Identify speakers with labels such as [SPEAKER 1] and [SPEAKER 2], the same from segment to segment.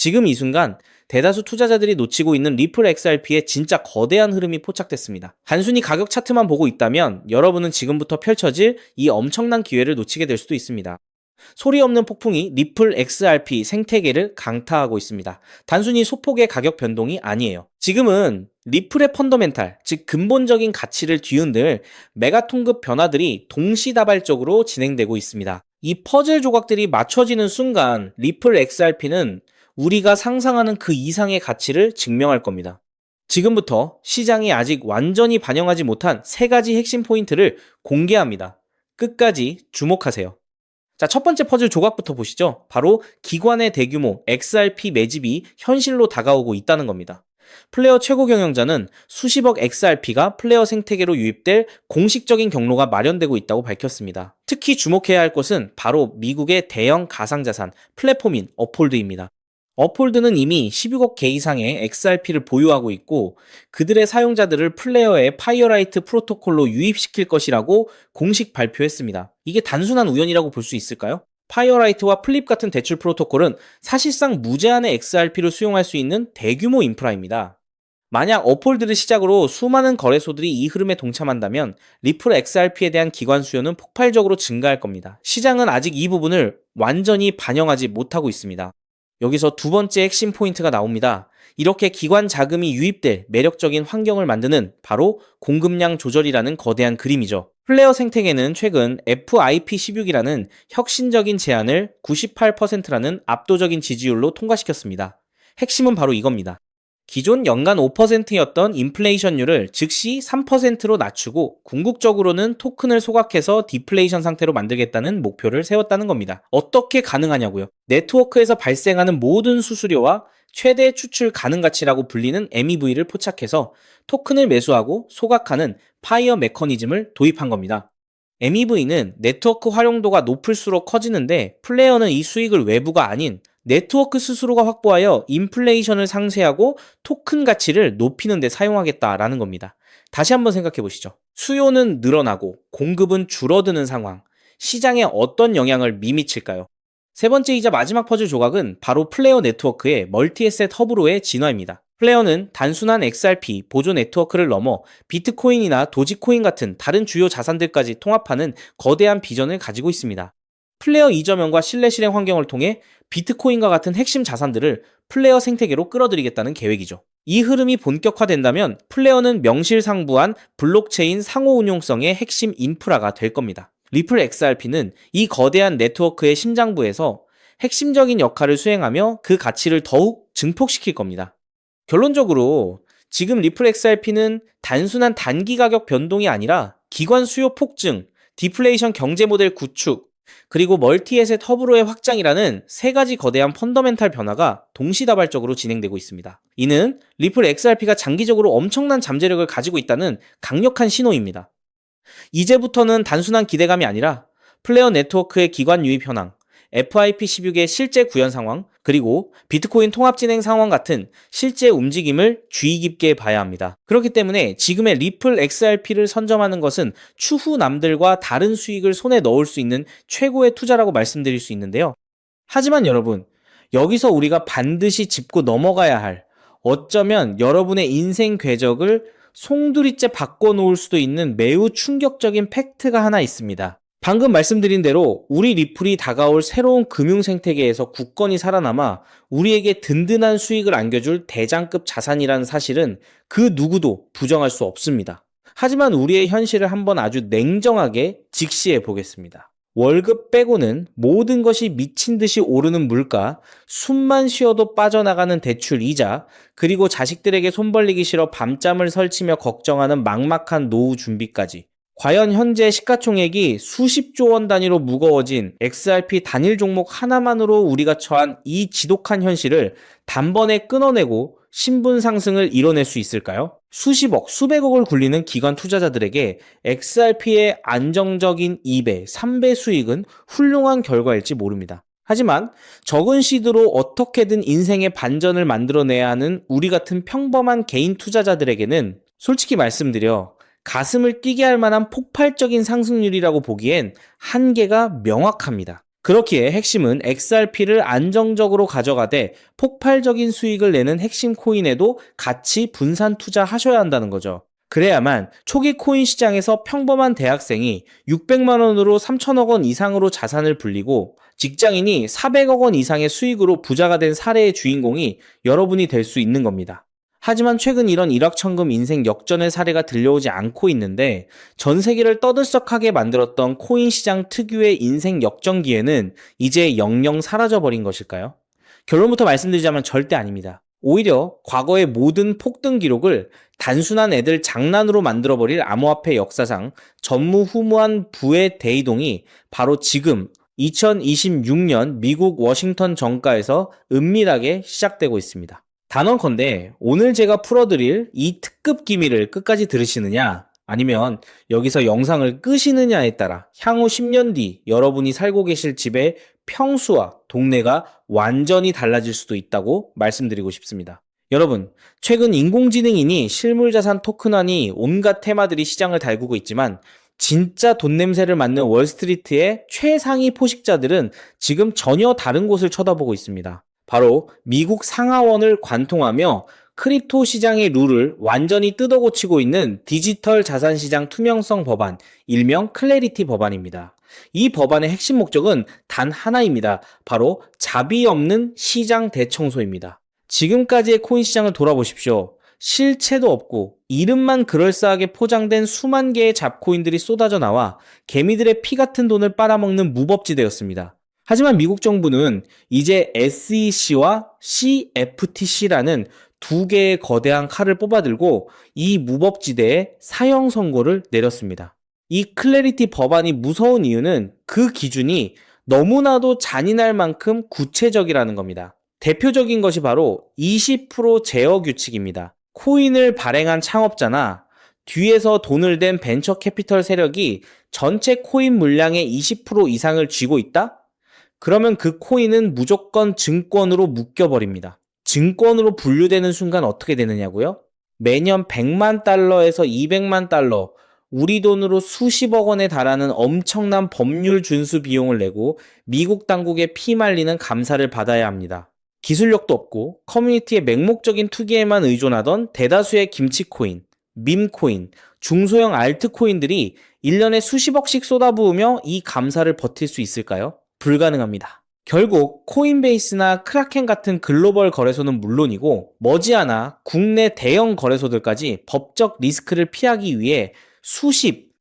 [SPEAKER 1] 지금 이 순간 대다수 투자자들이 놓치고 있는 리플 XRP의 진짜 거대한 흐름이 포착됐습니다. 단순히 가격 차트만 보고 있다면 여러분은 지금부터 펼쳐질 이 엄청난 기회를 놓치게 될 수도 있습니다. 소리 없는 폭풍이 리플 XRP 생태계를 강타하고 있습니다. 단순히 소폭의 가격 변동이 아니에요. 지금은 리플의 펀더멘탈, 즉 근본적인 가치를 뒤흔들 메가톤급 변화들이 동시다발적으로 진행되고 있습니다. 이 퍼즐 조각들이 맞춰지는 순간 리플 XRP는 우리가 상상하는 그 이상의 가치를 증명할 겁니다. 지금부터 시장이 아직 완전히 반영하지 못한 세 가지 핵심 포인트를 공개합니다. 끝까지 주목하세요. 자, 첫 번째 퍼즐 조각부터 보시죠. 바로 기관의 대규모 XRP 매집이 현실로 다가오고 있다는 겁니다. 플레어 최고 경영자는 수십억 XRP가 플레어 생태계로 유입될 공식적인 경로가 마련되고 있다고 밝혔습니다. 특히 주목해야 할 것은 바로 미국의 대형 가상자산 플랫폼인 업홀드입니다. 업홀드는 이미 16억 개 이상의 XRP를 보유하고 있고 그들의 사용자들을 플레어의 파이어라이트 프로토콜로 유입시킬 것이라고 공식 발표했습니다. 이게 단순한 우연이라고 볼 수 있을까요? 파이어라이트와 플립 같은 대출 프로토콜은 사실상 무제한의 XRP를 수용할 수 있는 대규모 인프라입니다. 만약 업홀드를 시작으로 수많은 거래소들이 이 흐름에 동참한다면 리플 XRP에 대한 기관 수요는 폭발적으로 증가할 겁니다. 시장은 아직 이 부분을 완전히 반영하지 못하고 있습니다. 여기서 두 번째 핵심 포인트가 나옵니다. 이렇게 기관 자금이 유입될 매력적인 환경을 만드는 바로 공급량 조절이라는 거대한 그림이죠. 플레어 생태계는 최근 FIP16이라는 혁신적인 제안을 98%라는 압도적인 지지율로 통과시켰습니다. 핵심은 바로 이겁니다. 기존 연간 5%였던 인플레이션율을 즉시 3%로 낮추고 궁극적으로는 토큰을 소각해서 디플레이션 상태로 만들겠다는 목표를 세웠다는 겁니다. 어떻게 가능하냐고요? 네트워크에서 발생하는 모든 수수료와 최대 추출 가능 가치라고 불리는 MEV를 포착해서 토큰을 매수하고 소각하는 파이어 메커니즘을 도입한 겁니다. MEV는 네트워크 활용도가 높을수록 커지는데 플레이어는 이 수익을 외부가 아닌 네트워크 스스로가 확보하여 인플레이션을 상쇄하고 토큰 가치를 높이는 데 사용하겠다라는 겁니다. 다시 한번 생각해 보시죠. 수요는 늘어나고 공급은 줄어드는 상황. 시장에 어떤 영향을 미칠까요? 세 번째이자 마지막 퍼즐 조각은 바로 플레이어 네트워크의 멀티에셋 허브로의 진화입니다. 플레이어는 단순한 XRP 보조 네트워크를 넘어 비트코인이나 도지코인 같은 다른 주요 자산들까지 통합하는 거대한 비전을 가지고 있습니다. 플레이어 이점형과 신뢰 실행 환경을 통해 비트코인과 같은 핵심 자산들을 플레이어 생태계로 끌어들이겠다는 계획이죠. 이 흐름이 본격화된다면 플레이어는 명실상부한 블록체인 상호 운용성의 핵심 인프라가 될 겁니다. 리플 XRP는 이 거대한 네트워크의 심장부에서 핵심적인 역할을 수행하며 그 가치를 더욱 증폭시킬 겁니다. 결론적으로 지금 리플 XRP는 단순한 단기 가격 변동이 아니라 기관 수요 폭증, 디플레이션 경제 모델 구축, 그리고 멀티에셋 허브로의 확장이라는 세 가지 거대한 펀더멘탈 변화가 동시다발적으로 진행되고 있습니다. 이는 리플 XRP가 장기적으로 엄청난 잠재력을 가지고 있다는 강력한 신호입니다. 이제부터는 단순한 기대감이 아니라 플레이어 네트워크의 기관 유입 현황, FIP16의 실제 구현 상황, 그리고 비트코인 통합 진행 상황 같은 실제 움직임을 주의 깊게 봐야 합니다. 그렇기 때문에 지금의 리플 XRP를 선점하는 것은 추후 남들과 다른 수익을 손에 넣을 수 있는 최고의 투자라고 말씀드릴 수 있는데요. 하지만 여러분, 여기서 우리가 반드시 짚고 넘어가야 할, 어쩌면 여러분의 인생 궤적을 송두리째 바꿔놓을 수도 있는 매우 충격적인 팩트가 하나 있습니다. 방금 말씀드린 대로 우리 리플이 다가올 새로운 금융 생태계에서 굳건히 살아남아 우리에게 든든한 수익을 안겨줄 대장급 자산이라는 사실은 그 누구도 부정할 수 없습니다. 하지만 우리의 현실을 한번 아주 냉정하게 직시해 보겠습니다. 월급 빼고는 모든 것이 미친 듯이 오르는 물가, 숨만 쉬어도 빠져나가는 대출 이자, 그리고 자식들에게 손 벌리기 싫어 밤잠을 설치며 걱정하는 막막한 노후 준비까지. 과연 현재 시가총액이 수십조 원 단위로 무거워진 XRP 단일 종목 하나만으로 우리가 처한 이 지독한 현실을 단번에 끊어내고 신분 상승을 이뤄낼 수 있을까요? 수십억, 수백억을 굴리는 기관 투자자들에게 XRP의 안정적인 2배, 3배 수익은 훌륭한 결과일지 모릅니다. 하지만 적은 시드로 어떻게든 인생의 반전을 만들어내야 하는 우리 같은 평범한 개인 투자자들에게는 솔직히 말씀드려 가슴을 뛰게 할 만한 폭발적인 상승률이라고 보기엔 한계가 명확합니다. 그렇기에 핵심은 XRP를 안정적으로 가져가되 폭발적인 수익을 내는 핵심 코인에도 같이 분산 투자하셔야 한다는 거죠. 그래야만 초기 코인 시장에서 평범한 대학생이 600만 원으로 3천억 원 이상으로 자산을 불리고 직장인이 400억 원 이상의 수익으로 부자가 된 사례의 주인공이 여러분이 될 수 있는 겁니다. 하지만 최근 이런 일확천금 인생 역전의 사례가 들려오지 않고 있는데 전 세계를 떠들썩하게 만들었던 코인 시장 특유의 인생 역전 기회는 이제 영영 사라져버린 것일까요? 결론부터 말씀드리자면 절대 아닙니다. 오히려 과거의 모든 폭등 기록을 단순한 애들 장난으로 만들어버릴 암호화폐 역사상 전무후무한 부의 대이동이 바로 지금 2026년 미국 워싱턴 정가에서 은밀하게 시작되고 있습니다. 단언컨대 오늘 제가 풀어드릴 이 특급 기밀을 끝까지 들으시느냐 아니면 여기서 영상을 끄시느냐에 따라 향후 10년 뒤 여러분이 살고 계실 집의 평수와 동네가 완전히 달라질 수도 있다고 말씀드리고 싶습니다. 여러분, 최근 인공지능이니 실물자산 토큰화니 온갖 테마들이 시장을 달구고 있지만 진짜 돈 냄새를 맡는 월스트리트의 최상위 포식자들은 지금 전혀 다른 곳을 쳐다보고 있습니다. 바로 미국 상하원을 관통하며 크립토 시장의 룰을 완전히 뜯어고치고 있는 디지털 자산 시장 투명성 법안, 일명 클래리티 법안입니다. 이 법안의 핵심 목적은 단 하나입니다. 바로 자비 없는 시장 대청소입니다. 지금까지의 코인 시장을 돌아보십시오. 실체도 없고 이름만 그럴싸하게 포장된 수만 개의 잡코인들이 쏟아져 나와 개미들의 피 같은 돈을 빨아먹는 무법지대였습니다. 하지만 미국 정부는 이제 SEC와 CFTC라는 두 개의 거대한 칼을 뽑아들고 이 무법지대에 사형 선고를 내렸습니다. 이 클래리티 법안이 무서운 이유는 그 기준이 너무나도 잔인할 만큼 구체적이라는 겁니다. 대표적인 것이 바로 20% 제어 규칙입니다. 코인을 발행한 창업자나 뒤에서 돈을 댄 벤처 캐피털 세력이 전체 코인 물량의 20% 이상을 쥐고 있다? 그러면 그 코인은 무조건 증권으로 묶여버립니다. 증권으로 분류되는 순간 어떻게 되느냐고요? 매년 100만 달러에서 200만 달러, 우리 돈으로 수십억 원에 달하는 엄청난 법률 준수 비용을 내고 미국 당국에 피말리는 감사를 받아야 합니다. 기술력도 없고 커뮤니티의 맹목적인 투기에만 의존하던 대다수의 김치코인, 밈코인, 중소형 알트코인들이 1년에 수십억씩 쏟아부으며 이 감사를 버틸 수 있을까요? 불가능합니다. 결국 코인베이스나 크라켄 같은 글로벌 거래소는 물론이고 머지않아 국내 대형 거래소들까지 법적 리스크를 피하기 위해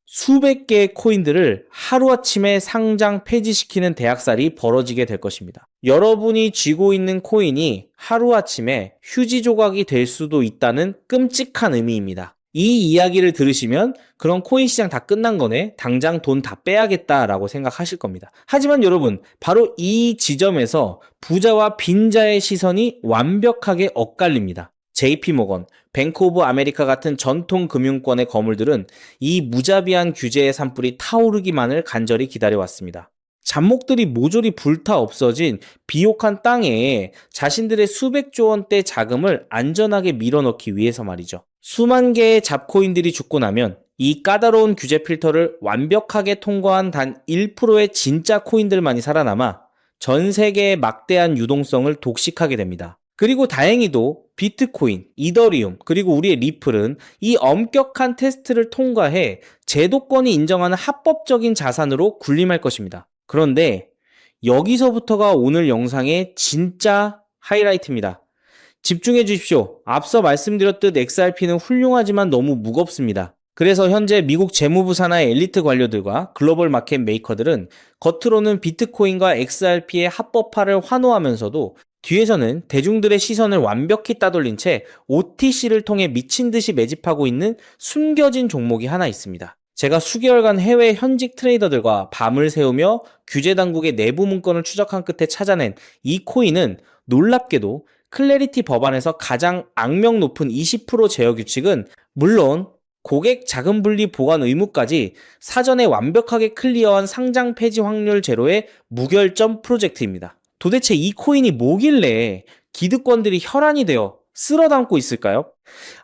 [SPEAKER 1] 수백 개의 코인들을 하루아침에 상장 폐지시키는 대학살이 벌어지게 될 것입니다. 여러분이 쥐고 있는 코인이 하루아침에 휴지 조각이 될 수도 있다는 끔찍한 의미입니다. 이 이야기를 들으시면 그런 코인 시장 다 끝난 거네, 당장 돈 다 빼야겠다라고 생각하실 겁니다. 하지만 여러분, 바로 이 지점에서 부자와 빈자의 시선이 완벽하게 엇갈립니다. JP모건, 뱅크 오브 아메리카 같은 전통 금융권의 거물들은 이 무자비한 규제의 산불이 타오르기만을 간절히 기다려왔습니다. 잡목들이 모조리 불타 없어진 비옥한 땅에 자신들의 수백조 원대 자금을 안전하게 밀어넣기 위해서 말이죠. 수만 개의 잡코인들이 죽고 나면 이 까다로운 규제 필터를 완벽하게 통과한 단 1%의 진짜 코인들만이 살아남아 전 세계의 막대한 유동성을 독식하게 됩니다. 그리고 다행히도 비트코인, 이더리움, 그리고 우리의 리플은 이 엄격한 테스트를 통과해 제도권이 인정하는 합법적인 자산으로 군림할 것입니다. 그런데 여기서부터가 오늘 영상의 진짜 하이라이트입니다. 집중해 주십시오. 앞서 말씀드렸듯 XRP는 훌륭하지만 너무 무겁습니다. 그래서 현재 미국 재무부 산하의 엘리트 관료들과 글로벌 마켓 메이커들은 겉으로는 비트코인과 XRP의 합법화를 환호하면서도 뒤에서는 대중들의 시선을 완벽히 따돌린 채 OTC를 통해 미친 듯이 매집하고 있는 숨겨진 종목이 하나 있습니다. 제가 수개월간 해외 현직 트레이더들과 밤을 새우며 규제 당국의 내부 문건을 추적한 끝에 찾아낸 이 코인은 놀랍게도 클래리티 법안에서 가장 악명 높은 20% 제어 규칙은 물론 고객 자금 분리 보관 의무까지 사전에 완벽하게 클리어한 상장 폐지 확률 제로의 무결점 프로젝트입니다. 도대체 이 코인이 뭐길래 기득권들이 혈안이 되어 쓸어 담고 있을까요?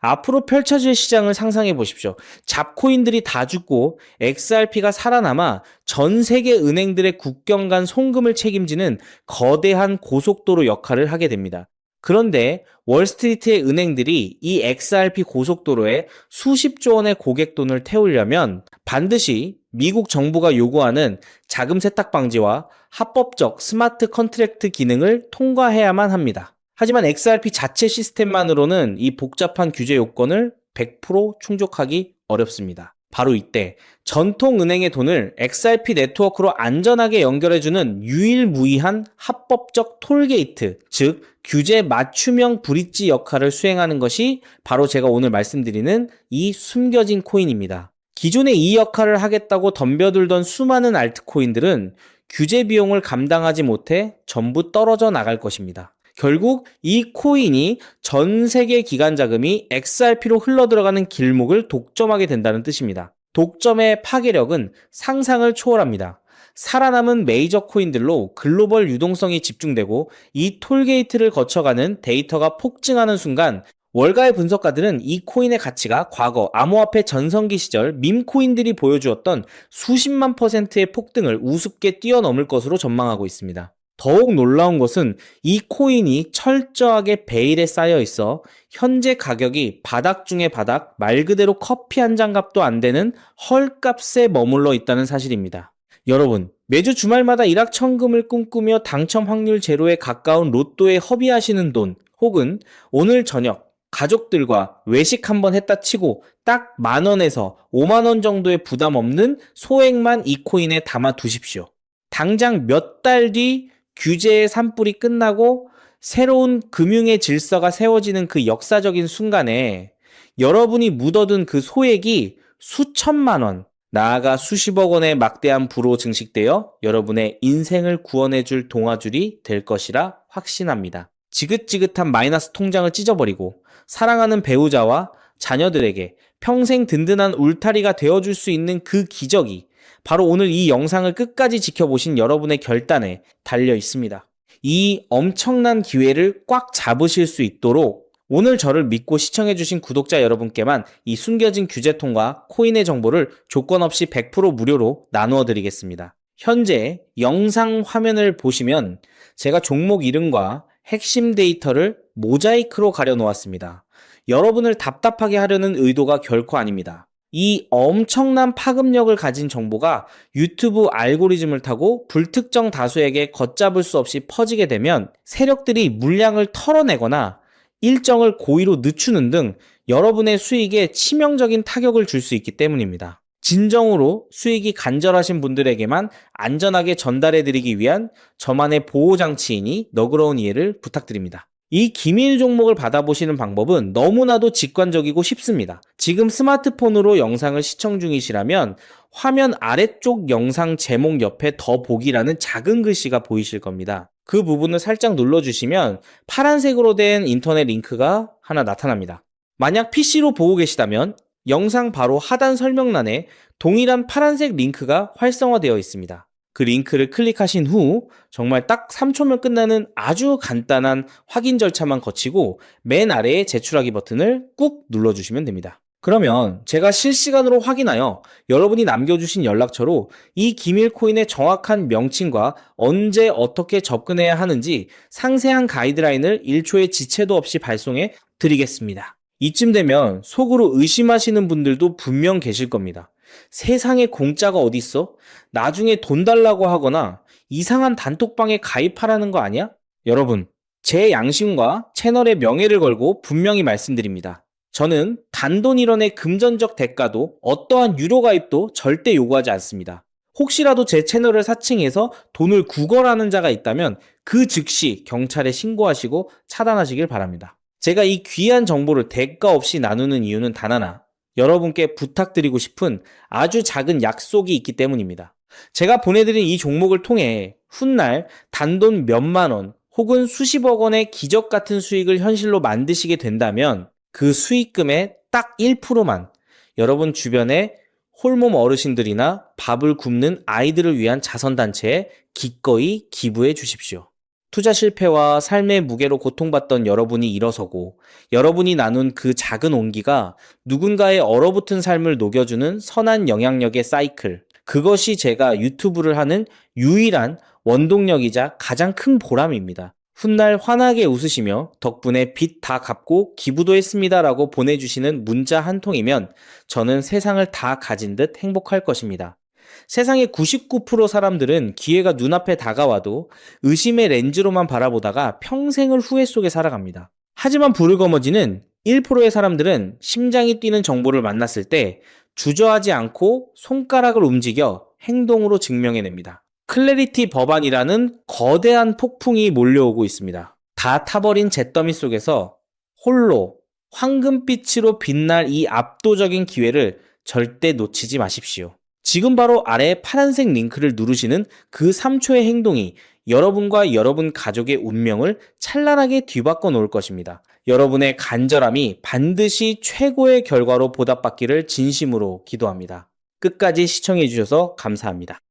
[SPEAKER 1] 앞으로 펼쳐질 시장을 상상해 보십시오. 잡코인들이 다 죽고 XRP가 살아남아 전 세계 은행들의 국경 간 송금을 책임지는 거대한 고속도로 역할을 하게 됩니다. 그런데 월스트리트의 은행들이 이 XRP 고속도로에 수십조 원의 고객 돈을 태우려면 반드시 미국 정부가 요구하는 자금 세탁 방지와 합법적 스마트 컨트랙트 기능을 통과해야만 합니다. 하지만 XRP 자체 시스템만으로는 이 복잡한 규제 요건을 100% 충족하기 어렵습니다. 바로 이때 전통 은행의 돈을 XRP 네트워크로 안전하게 연결해주는 유일무이한 합법적 톨게이트, 즉 규제 맞춤형 브릿지 역할을 수행하는 것이 바로 제가 오늘 말씀드리는 이 숨겨진 코인입니다. 기존에 이 역할을 하겠다고 덤벼들던 수많은 알트코인들은 규제 비용을 감당하지 못해 전부 떨어져 나갈 것입니다. 결국 이 코인이 전 세계 기관 자금이 XRP로 흘러들어가는 길목을 독점하게 된다는 뜻입니다. 독점의 파괴력은 상상을 초월합니다. 살아남은 메이저 코인들로 글로벌 유동성이 집중되고 이 톨게이트를 거쳐가는 데이터가 폭증하는 순간 월가의 분석가들은 이 코인의 가치가 과거 암호화폐 전성기 시절 밈코인들이 보여주었던 수십만 %의 폭등을 우습게 뛰어넘을 것으로 전망하고 있습니다. 더욱 놀라운 것은 이 코인이 철저하게 베일에 쌓여 있어 현재 가격이 바닥 중의 바닥, 말 그대로 커피 한 잔 값도 안 되는 헐값에 머물러 있다는 사실입니다. 여러분, 매주 주말마다 일확천금을 꿈꾸며 당첨 확률 제로에 가까운 로또에 허비하시는 돈, 혹은 오늘 저녁 가족들과 외식 한번 했다 치고 딱 10,000원에서 50,000원 정도의 부담 없는 소액만 이 코인에 담아 두십시오. 당장 몇 달 뒤 규제의 산불이 끝나고 새로운 금융의 질서가 세워지는 그 역사적인 순간에 여러분이 묻어둔 그 소액이 수천만 원, 나아가 수십억 원의 막대한 부로 증식되어 여러분의 인생을 구원해줄 동아줄이 될 것이라 확신합니다. 지긋지긋한 마이너스 통장을 찢어버리고 사랑하는 배우자와 자녀들에게 평생 든든한 울타리가 되어줄 수 있는 그 기적이 바로 오늘 이 영상을 끝까지 지켜보신 여러분의 결단에 달려 있습니다. 이 엄청난 기회를 꽉 잡으실 수 있도록 오늘 저를 믿고 시청해주신 구독자 여러분께만 이 숨겨진 규제통과 코인의 정보를 조건 없이 100% 무료로 나누어 드리겠습니다. 현재 영상 화면을 보시면 제가 종목 이름과 핵심 데이터를 모자이크로 가려 놓았습니다. 여러분을 답답하게 하려는 의도가 결코 아닙니다. 이 엄청난 파급력을 가진 정보가 유튜브 알고리즘을 타고 불특정 다수에게 걷잡을 수 없이 퍼지게 되면 세력들이 물량을 털어내거나 일정을 고의로 늦추는 등 여러분의 수익에 치명적인 타격을 줄 수 있기 때문입니다. 진정으로 수익이 간절하신 분들에게만 안전하게 전달해드리기 위한 저만의 보호장치이니 너그러운 이해를 부탁드립니다. 이 기밀 종목을 받아보시는 방법은 너무나도 직관적이고 쉽습니다. 지금 스마트폰으로 영상을 시청 중이시라면 화면 아래쪽 영상 제목 옆에 더 보기라는 작은 글씨가 보이실 겁니다. 그 부분을 살짝 눌러주시면 파란색으로 된 인터넷 링크가 하나 나타납니다. 만약 PC로 보고 계시다면 영상 바로 하단 설명란에 동일한 파란색 링크가 활성화되어 있습니다. 그 링크를 클릭하신 후 정말 딱 3초면 끝나는 아주 간단한 확인 절차만 거치고 맨 아래에 제출하기 버튼을 꾹 눌러주시면 됩니다. 그러면 제가 실시간으로 확인하여 여러분이 남겨주신 연락처로 이 기밀 코인의 정확한 명칭과 언제 어떻게 접근해야 하는지 상세한 가이드라인을 1초의 지체도 없이 발송해 드리겠습니다. 이쯤 되면 속으로 의심하시는 분들도 분명 계실 겁니다. 세상에 공짜가 어딨어? 나중에 돈 달라고 하거나 이상한 단톡방에 가입하라는 거 아니야? 여러분, 제 양심과 채널의 명예를 걸고 분명히 말씀드립니다. 저는 단돈 1원의 금전적 대가도 어떠한 유료 가입도 절대 요구하지 않습니다. 혹시라도 제 채널을 사칭해서 돈을 구걸하는 자가 있다면 그 즉시 경찰에 신고하시고 차단하시길 바랍니다. 제가 이 귀한 정보를 대가 없이 나누는 이유는 단 하나, 여러분께 부탁드리고 싶은 아주 작은 약속이 있기 때문입니다. 제가 보내드린 이 종목을 통해 훗날 단돈 몇만 원 혹은 수십억 원의 기적 같은 수익을 현실로 만드시게 된다면 그 수익금의 딱 1%만 여러분 주변에 홀몸 어르신들이나 밥을 굶는 아이들을 위한 자선단체에 기꺼이 기부해 주십시오. 투자 실패와 삶의 무게로 고통받던 여러분이 일어서고 여러분이 나눈 그 작은 온기가 누군가의 얼어붙은 삶을 녹여주는 선한 영향력의 사이클. 그것이 제가 유튜브를 하는 유일한 원동력이자 가장 큰 보람입니다. 훗날 환하게 웃으시며 덕분에 빚 다 갚고 기부도 했습니다라고 보내주시는 문자 한 통이면 저는 세상을 다 가진 듯 행복할 것입니다. 세상의 99% 사람들은 기회가 눈앞에 다가와도 의심의 렌즈로만 바라보다가 평생을 후회 속에 살아갑니다. 하지만 부르거머지는 1%의 사람들은 심장이 뛰는 정보를 만났을 때 주저하지 않고 손가락을 움직여 행동으로 증명해냅니다. 클래리티 법안이라는 거대한 폭풍이 몰려오고 있습니다. 다 타버린 잿더미 속에서 홀로 황금빛으로 빛날 이 압도적인 기회를 절대 놓치지 마십시오. 지금 바로 아래 파란색 링크를 누르시는 그 3초의 행동이 여러분과 여러분 가족의 운명을 찬란하게 뒤바꿔 놓을 것입니다. 여러분의 간절함이 반드시 최고의 결과로 보답받기를 진심으로 기도합니다. 끝까지 시청해 주셔서 감사합니다.